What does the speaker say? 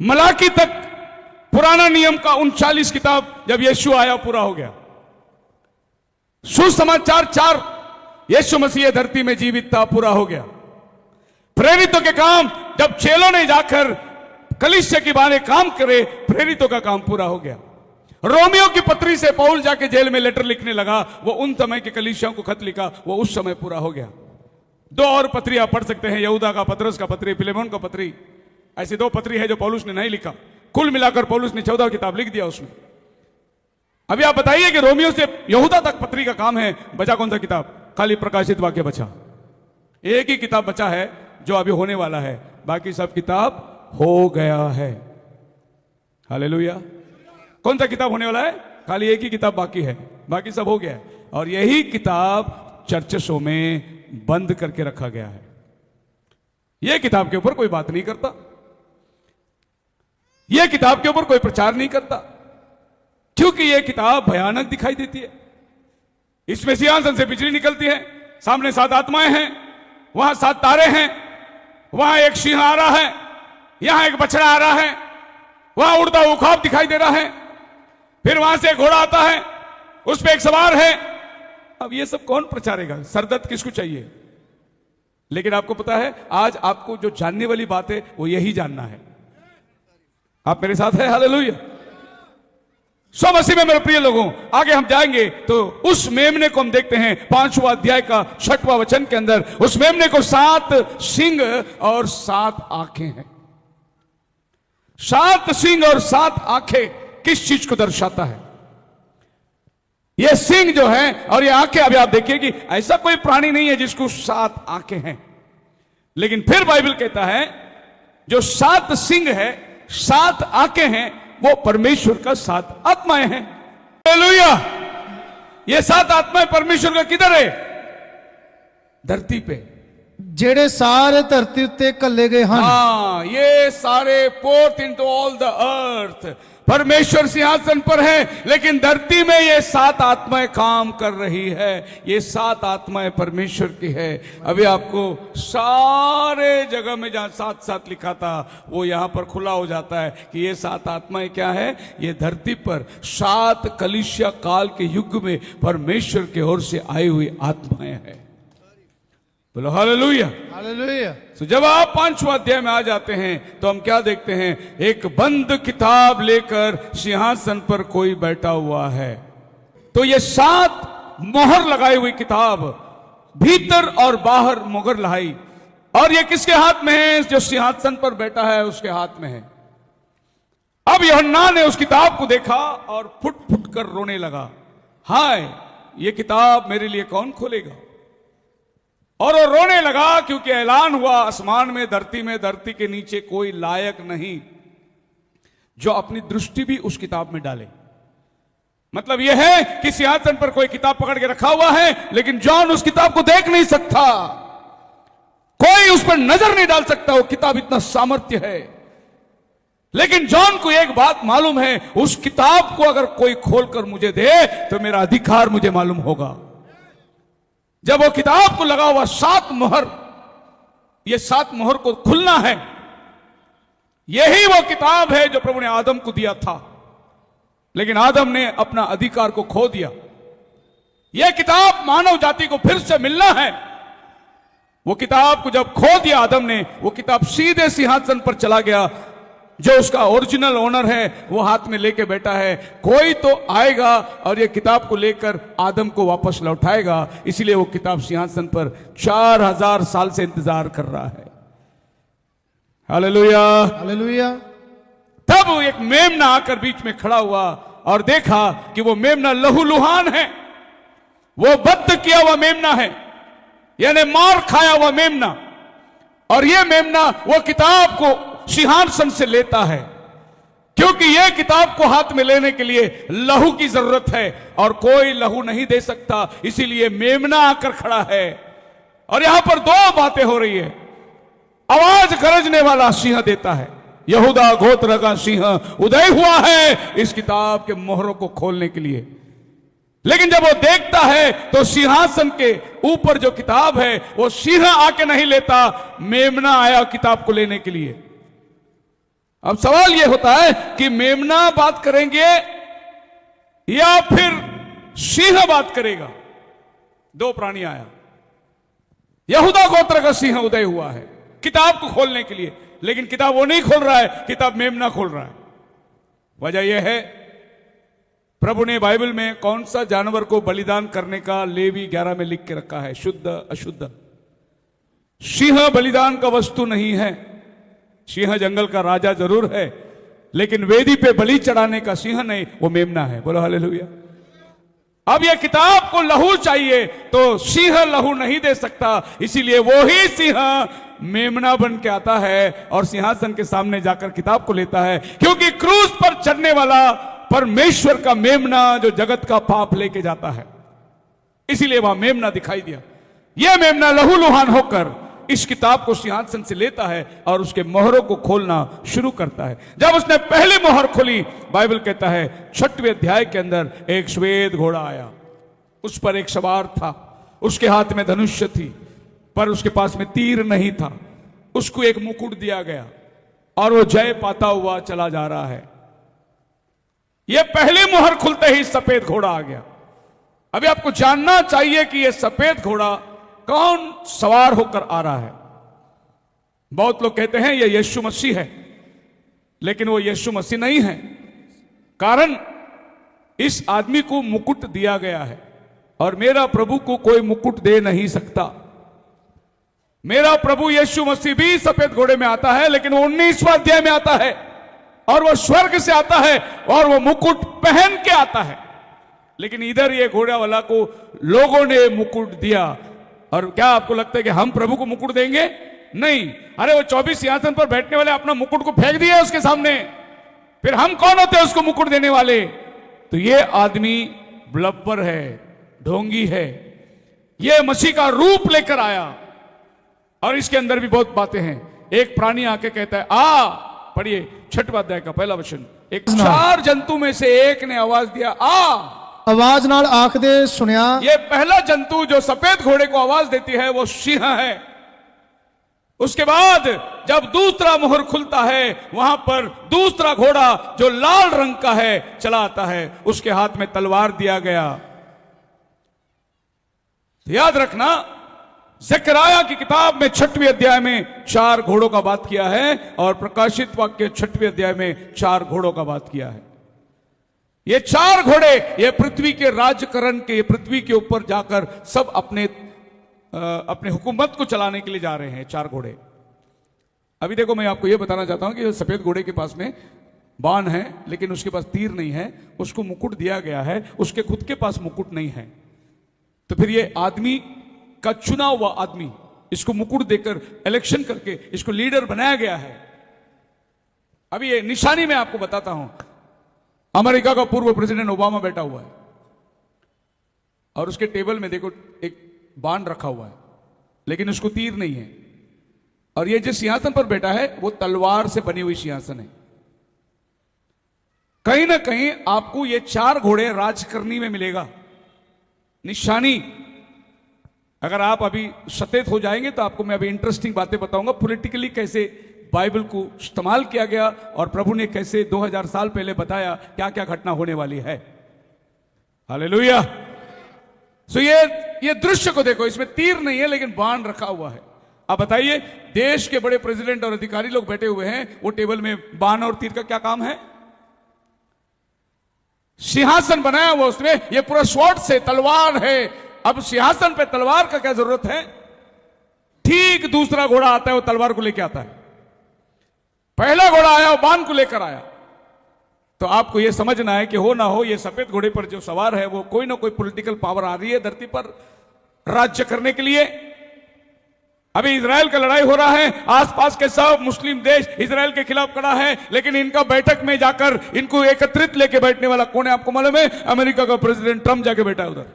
मलाकी तक पुराना नियम का 39 किताब जब यीशु आया पूरा हो गया। सुसमाचार 4 यीशु मसीह धरती में जीवित था, पूरा हो गया। प्रेरितों के काम जब चेलों ने जाकर कलीसिया की बाने काम करे, प्रेरितों का काम पूरा हो गया। रोमियो की पत्री से पौल जाके जेल में लेटर लिखने लगा, वो उन समय के कलीसियाओं को खत लिखा, वो उस समय पूरा हो गया। 2 और पत्री आप पढ़ सकते हैं, यहूदा का, पतरस का पत्री, फिलेमोन का पत्री। ऐसी 2 पत्री है जो पौलुस ने नहीं लिखा। कुल मिलाकर पौलुस ने 14 किताब लिख दिया उसमें। अभी आप बताइए कि रोमियो से यहूदा तक पत्री का काम है, बचा कौन सा किताब? खाली प्रकाशित वाक्य बचा। एक ही किताब बचा है जो अभी होने वाला है, बाकी सब किताब हो गया है। हालेलुया। कौन सा किताब होने वाला है? खाली एक ही किताब बाकी है, बाकी सब हो गया है। और यही किताब चर्चों में बंद करके रखा गया है। यह किताब के ऊपर कोई बात नहीं करता, यह किताब के ऊपर कोई प्रचार नहीं करता, क्योंकि यह किताब भयानक दिखाई देती है। इसमें सिंहासन से बिजली निकलती है, सामने 7 आत्माएं हैं, वहां 7 तारे हैं, वहां एक सिंह आ रहा है, यहां एक बछड़ा आ रहा है, वहां उड़ता हुआ ख्वाब दिखाई दे रहा है, फिर वहां से एक घोड़ा आता है, उस पर एक सवार है। अब ये सब कौन प्रचारेगा? सरदर्द किसको चाहिए? लेकिन आपको पता है, आज आपको जो जानने वाली बात है वो यही जानना है। आप मेरे साथ हैं? हालेलुया। 180 में मेरे प्रिय लोगों, आगे हम जाएंगे तो उस मेमने को हम देखते हैं 5वां अध्याय का 6वां वचन के अंदर। उस मेमने को 7 सिंग और 7 आंखें हैं। 7 सिंग और 7 आंखें किस चीज को दर्शाता है? यह सिंह जो है और ये आंखें, अभी आप देखिए कि ऐसा कोई प्राणी नहीं है जिसको 7 आंखें हैं। लेकिन फिर बाइबल कहता है जो 7 सिंह है, 7 आंखें हैं, वो परमेश्वर का 7 आत्माएं हैं। हालेलुया। ये 7 आत्माएं परमेश्वर का किधर है? धरती पे, जेड़े सारे धरती उत्ते कल्ले गए हैं। हाँ, ये सारे port into all the earth. परमेश्वर सिंहासन पर है, लेकिन धरती में ये 7 आत्माएं काम कर रही है। ये 7 आत्माएं परमेश्वर की है। अभी आपको सारे जगह में जहां 7-7 लिखा था, वो यहां पर खुला हो जाता है कि ये 7 आत्माएं क्या है? ये धरती पर 7 कलीसिया काल के युग में परमेश्वर की ओर से आई हुई आत्माएं हैं। बोलो हालेलुया। हालेलुया। तो जब आप 5वां अध्याय में आ जाते हैं तो हम क्या देखते हैं? एक बंद किताब लेकर सिंहासन पर कोई बैठा हुआ है। तो ये 7 मोहर लगाई हुई किताब, भीतर और बाहर मोहर लगाई, और ये किसके हाथ में है? जो सिंहासन पर बैठा है उसके हाथ में है। अब यूहन्ना ने उस किताब को देखा और फुट फुट कर रोने लगा, हाय, ये किताब मेरे लिए कौन खोलेगा? और वो रोने लगा क्योंकि ऐलान हुआ आसमान में, धरती के नीचे कोई लायक नहीं जो अपनी दृष्टि भी उस किताब में डाले। मतलब यह है कि सिंहासन पर कोई किताब पकड़ के रखा हुआ है, लेकिन जॉन उस किताब को देख नहीं सकता, कोई उस पर नजर नहीं डाल सकता। वो किताब इतना सामर्थ्य है। लेकिन जॉन को एक बात मालूम है, उस किताब को अगर कोई खोलकर मुझे दे तो मेरा अधिकार मुझे मालूम होगा। जब वो किताब को लगा हुआ 7 मोहर, ये 7 मोहर को खुलना है, यही वो किताब है जो प्रभु ने आदम को दिया था, लेकिन आदम ने अपना अधिकार को खो दिया। यह किताब मानव जाति को फिर से मिलना है। वो किताब को जब खो दिया आदम ने, वो किताब सीधे सिंहासन पर चला गया। जो उसका ओरिजिनल ओनर है वो हाथ में लेके बैठा है। कोई तो आएगा और ये किताब को लेकर आदम को वापस लौटाएगा। इसलिए वो किताब सिंहासन पर 4000 साल से इंतजार कर रहा है। हालेलुया। हालेलुया। तब वो एक मेमना आकर बीच में खड़ा हुआ और देखा कि वो मेमना लहूलुहान है, वो बद्ध किया हुआ मेमना है, यानी मार खाया हुआ मेमना। और ये मेमना वो किताब को सिंहासन से लेता है, क्योंकि यह किताब को हाथ में लेने के लिए लहू की जरूरत है और कोई लहू नहीं दे सकता। इसीलिए मेमना आकर खड़ा है। और यहां पर 2 बातें हो रही है। आवाज गरजने वाला सिंह देता है, यहूदा गोत्र का सिंह उदय हुआ है इस किताब के मोहरों को खोलने के लिए। लेकिन जब वो देखता है तो सिंहासन के ऊपर जो किताब है वो सिंह आके नहीं लेता, मेमना आया किताब को लेने के लिए। अब सवाल यह होता है कि मेमना बात करेंगे या फिर सिंह बात करेगा। दो प्राणी आया, यहूदा गोत्र का सिंह उदय हुआ है किताब को खोलने के लिए, लेकिन किताब वो नहीं खोल रहा है, किताब मेमना खोल रहा है। वजह यह है, प्रभु ने बाइबल में कौन सा जानवर को बलिदान करने का लेवी 11 में लिख के रखा है, शुद्ध अशुद्ध। सिंह बलिदान का वस्तु नहीं है। सिंह जंगल का राजा जरूर है, लेकिन वेदी पे बलि चढ़ाने का सिंह नहीं, वो मेमना है। बोलो हालेलुया। अब यह किताब को लहू चाहिए तो सिंह लहू नहीं दे सकता, इसीलिए वो ही सिंह मेमना बन के आता है और सिंहासन के सामने जाकर किताब को लेता है, क्योंकि क्रूस पर चढ़ने वाला परमेश्वर का मेमना जो जगत का पाप लेके जाता है, इसीलिए वहां मेमना दिखाई दिया। यह मेमना लहू लुहान होकर इस किताब को सिंहासन से लेता है और उसके मोहरों को खोलना शुरू करता है। जब उसने पहली मोहर खोली, बाइबल कहता है 6वें अध्याय के अंदर एक श्वेत घोड़ा आया, उस पर एक सवार था, उसके हाथ में धनुष्य थी, पर उसके पास में तीर नहीं था। उसको एक मुकुट दिया गया और वो जय पाता हुआ चला जा रहा है। यह पहली मोहर खुलते ही सफेद घोड़ा आ गया। अभी आपको जानना चाहिए कि यह सफेद घोड़ा कौन सवार होकर आ रहा है। बहुत लोग कहते हैं यह यीशु मसीह है, लेकिन वो यीशु मसीह नहीं है। कारण इस आदमी को मुकुट दिया गया है और मेरा प्रभु को कोई मुकुट दे नहीं सकता। मेरा प्रभु यीशु मसीह भी सफेद घोड़े में आता है, लेकिन वो 19वां अध्याय में आता है और वो स्वर्ग से आता है और वो मुकुट पहन के आता है। लेकिन इधर ये घोड़ा वाला को लोगों ने मुकुट दिया। और क्या आपको लगता है कि हम प्रभु को मुकुट देंगे? नहीं। अरे वो 24 सिंहासन पर बैठने वाले अपना मुकुट को फेंक दिया उसके सामने, फिर हम कौन होते हैं उसको मुकुट देने वाले? तो ये आदमी ब्लफर है, ढोंगी है। ये मसीह का रूप लेकर आया और इसके अंदर भी बहुत बातें हैं। एक प्राणी आके कहता है, पढ़िए 6वां अध्याय का पहला वचन। एक 4 जंतु में से एक ने आवाज दिया, आ। आवाज नाल आख दे सुनिया। ये पहला जंतु जो सफेद घोड़े को आवाज देती है वो सिंह है। उसके बाद जब दूसरा मोहर खुलता है, वहां पर दूसरा घोड़ा जो लाल रंग का है चला आता है, उसके हाथ में तलवार दिया गया। याद रखना, ज़करिया की किताब में 6वें अध्याय में 4 घोड़ों का बात किया है और प्रकाशित वाक्य 6वें अध्याय में 4 घोड़ों का बात किया है। ये 4 घोड़े ये पृथ्वी के राजकरण के, पृथ्वी के ऊपर जाकर सब अपने हुकूमत को चलाने के लिए जा रहे हैं। 4 घोड़े। अभी देखो, मैं आपको यह बताना चाहता हूं कि सफेद घोड़े के पास में बाण है, लेकिन उसके पास तीर नहीं है। उसको मुकुट दिया गया है, उसके खुद के पास मुकुट नहीं है। तो फिर ये आदमी का चुना हुआ आदमी, इसको मुकुट देकर इलेक्शन करके इसको लीडर बनाया गया है। अभी ये निशानी मैं आपको बताता हूं। अमेरिका का पूर्व प्रेसिडेंट ओबामा बैठा हुआ है और उसके टेबल में देखो एक बाण रखा हुआ है, लेकिन उसको तीर नहीं है। और ये जिस सिंहासन पर बैठा है वो तलवार से बनी हुई सिंहासन है। कहीं ना कहीं आपको ये 4 घोड़े राजकरनी में मिलेगा। निशानी, अगर आप अभी सचेत हो जाएंगे तो आपको मैं अभी इंटरेस्टिंग बातें बताऊंगा, पॉलिटिकली कैसे बाइबल को इस्तेमाल किया गया और प्रभु ने कैसे 2000 साल पहले बताया क्या क्या घटना होने वाली है। हालेलुया। सो ये दृश्य को देखो, इसमें तीर नहीं है लेकिन बाण रखा हुआ है। अब बताइए, देश के बड़े प्रेसिडेंट और अधिकारी लोग बैठे हुए हैं, वो टेबल में बाण और तीर का क्या काम है? सिंहासन बनाया हुआ उसमें, ये पूरा स्वॉर्ड से तलवार है। अब सिंहासन पे तलवार का क्या जरूरत है? ठीक दूसरा घोड़ा आता है, वो तलवार को लेके आता है। पहला घोड़ा आया, वो बाण को लेकर आया। तो आपको यह समझना है कि हो ना हो, ये सफेद घोड़े पर जो सवार है वो कोई ना कोई पॉलिटिकल पावर आ रही है धरती पर राज्य करने के लिए। अभी इजराइल का लड़ाई हो रहा है, आसपास के सब मुस्लिम देश इजराइल के खिलाफ खड़ा है, लेकिन इनका बैठक में जाकर इनको एकत्रित लेके बैठने वाला कौन है आपको मालूम है? अमेरिका का प्रेसिडेंट ट्रंप जाके बैठा है उधर।